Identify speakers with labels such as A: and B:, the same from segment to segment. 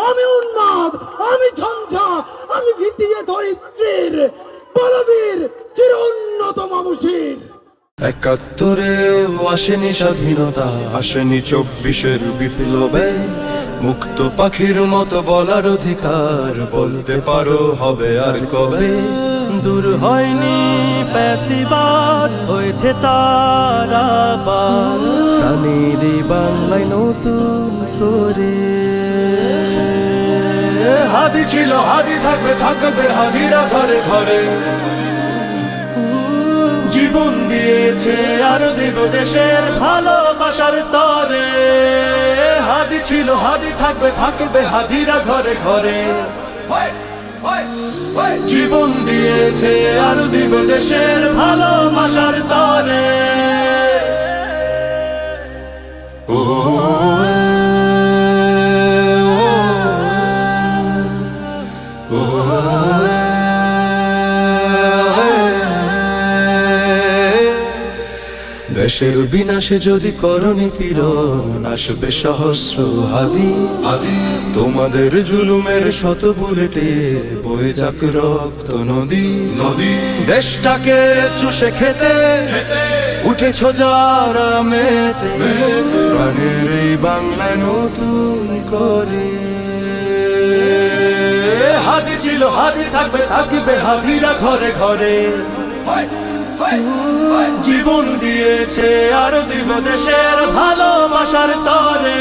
A: আমি উন্মাদ, আমি ঝঞ্ঝা, আমি ভিতিয়ে ধরিত্রীর বলবীর চির উন্নত মামুষীর।
B: ৭১-এও আসেনি স্বাধীনতা, আসেনি ২৪-এর বিপ্লবে। মুক্ত পাখির মতো বলার অধিকার, বলতে পারো হবে আর কবে।
C: দূর হয়নি ফ্যাসিবাদ, হয়েছে তারা পার। প্রাণের এই বাংলায় নতুন করে।
B: হাদি ছিল, হাদি থাকবে, থাকবে হাদিরা ঘরে ঘরে। জীবন দিয়েছে আরো দিব দেশের ভালোবাসার তরে। হাদি ছিল, হাদি থাকবে, থাকবে হাদিরা ঘরে ঘরে। জীবন দিয়েছে আরো দিব দেশের ভালোবাসার তরে। ও দেশের বিনাশে যদি করনি পীড়ন, আসবে সহস্র হাদি। তোমাদের জুলুমের শত বুলেটে বয়ে যাক রক্ত নদী নদী। দেশটাকে চুষে খেতে উঠেছ যারা মেতে, প্রাণের এই বাংলায় নতুন করে। হাদি ছিল, হাদি থাকবে, থাকবে হাদিরা ঘরে ঘরে। জীবন দিয়েছে আরো দিব দেশের ভালোবাসার তরে।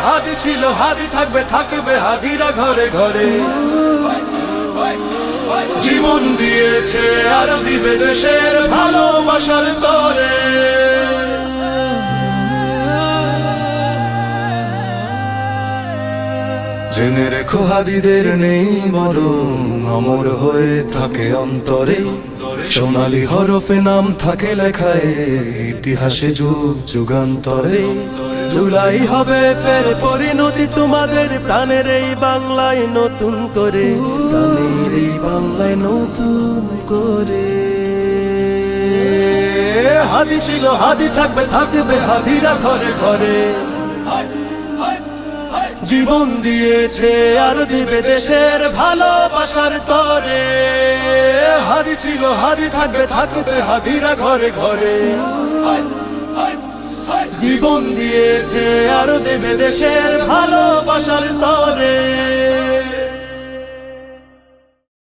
B: হাদি ছিল, হাদি থাকবে, থাকবে হাদিরা ঘরে ঘরে। জীবন দিয়েছে আরো দিবে দেশের ভালোবাসার তরে। জেনে রেখো হাদিদের নেই মরণ, অমর হয়ে থাকে অন্তরে। সোনালী হরফে নাম থাকে লেখায়, ইতিহাসে যুগ যুগান্তরে। জুলাই হবে ফের পরিণতি তোমাদের, প্রাণের এই বাংলায় নতুন করে। প্রাণের এই বাংলায় নতুন করে। হাদি ছিল, হাদি থাকবে, থাকবে হাদিরা ঘরে ঘরে। জীবন দিয়েছে আর দিবে দেশের ভালোবাসার তরে। হাদি ছিল, হাদি থাকবে, থাকবে হাদিরা ঘরে ঘরে। জীবন দিয়েছে আর দেবে দেশের ভালোবাসার তরে।